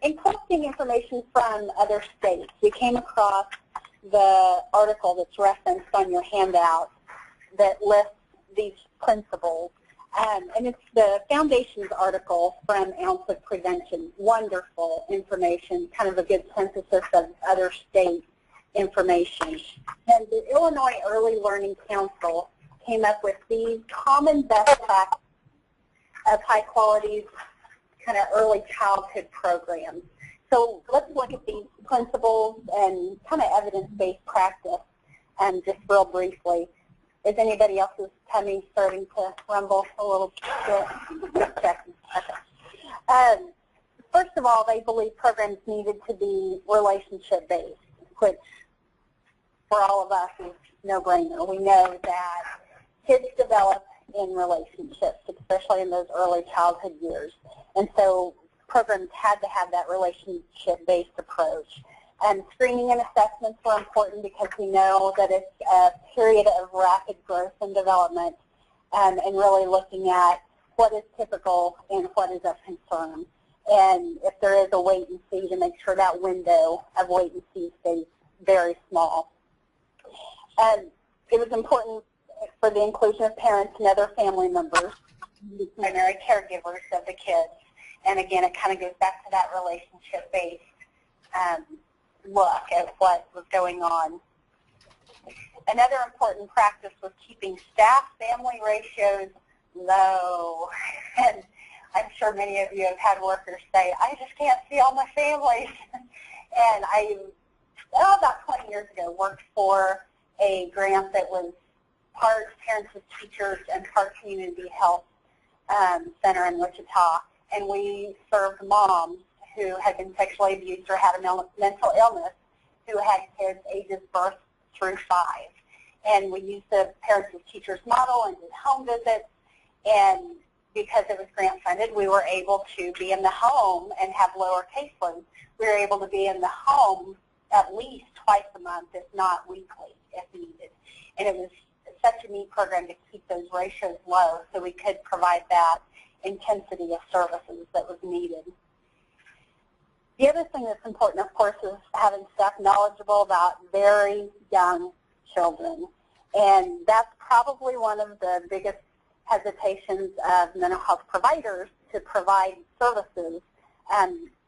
In collecting information from other states, we came across the article that's referenced on your handout that lists these principles. And it's the Foundation's article from Ounce of Prevention. Wonderful information, kind of a good synthesis of other state information. And the Illinois Early Learning Council came up with these common best practices of high quality kind of early childhood programs. So let's look at these principles and kind of evidence-based practice just real briefly. Is anybody else's tummy starting to rumble a little bit? Checking. Okay. First of all, they believe programs needed to be relationship-based, which for all of us is no-brainer. We know that kids develop in relationships, especially in those early childhood years. And so programs had to have that relationship-based approach. Screening and assessments were important because we know that it's a period of rapid growth and development, and really looking at what is typical and what is of concern. And if there is a wait and see, to make sure that window of wait and see stays very small. It was important for the inclusion of parents and other family members, the primary caregivers of the kids. And again, it kind of goes back to that relationship-based look at what was going on. Another important practice was keeping staff-family ratios low. And I'm sure many of you have had workers say, I just can't see all my families. And I, about 20 years ago, worked for a grant that was part Parents with Teachers and part Community Health Center in Wichita. And we served moms who had been sexually abused or had a mental illness, who had kids ages birth through 5. And we used the Parents with Teachers model and did home visits. And because it was grant funded, we were able to be in the home and have lower caseloads. We were able to be in the home at least twice a month, if not weekly, if needed. And it was such a neat program to keep those ratios low so we could provide that intensity of services that was needed. The other thing that's important, of course, is having staff knowledgeable about very young children. And that's probably one of the biggest hesitations of mental health providers to provide services.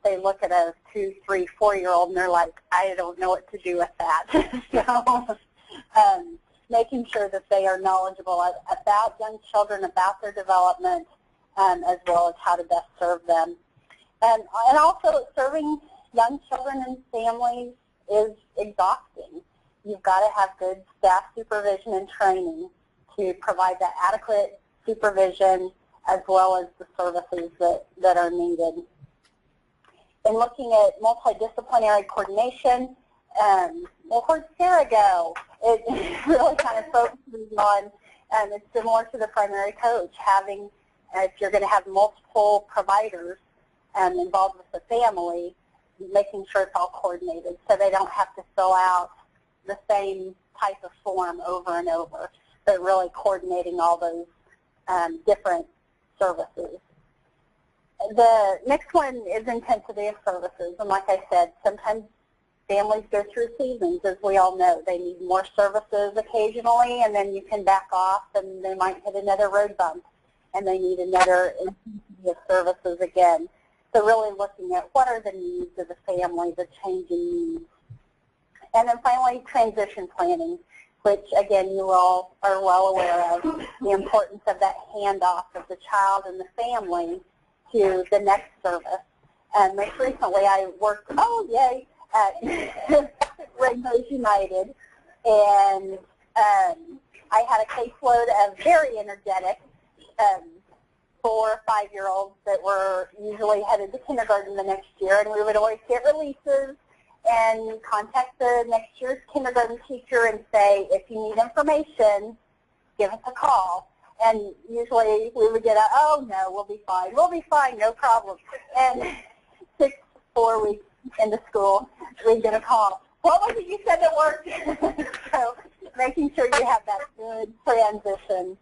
They look at a 2-, 3-, 4-year-old and they're like, I don't know what to do with that. So making sure that they are knowledgeable about young children, about their development, as well as how to best serve them. And also, serving young children and families is exhausting. You've got to have good staff supervision and training to provide that adequate supervision as well as the services that are needed. And looking at multidisciplinary coordination, well, where'd Sarah go? It really kind of focuses on, it's similar to the primary coach, having, if you're going to have multiple providers involved with the family, making sure it's all coordinated so they don't have to fill out the same type of form over and over, but really coordinating all those different services. The next one is intensity of services, and like I said, sometimes families go through seasons, as we all know. They need more services occasionally, and then you can back off, and they might hit another road bump, and they need another intensity of services again. So really looking at what are the needs of the family, the changing needs. And then finally, transition planning, which again you all are well aware of, the importance of that handoff of the child and the family to the next service. And most recently I worked, at Rainbows United, and I had a caseload of very energetic 4- or 5-year-olds that were usually headed to kindergarten the next year, and we would always get releases and contact the next year's kindergarten teacher and say, if you need information, give us a call. And usually we would get a, oh no, we'll be fine, no problem. And 4 weeks into school, we'd get a call. What was it you said that worked? So making sure you have that good transition.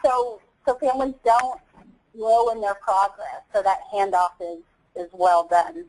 So families don't slow in their progress, so that handoff is well done.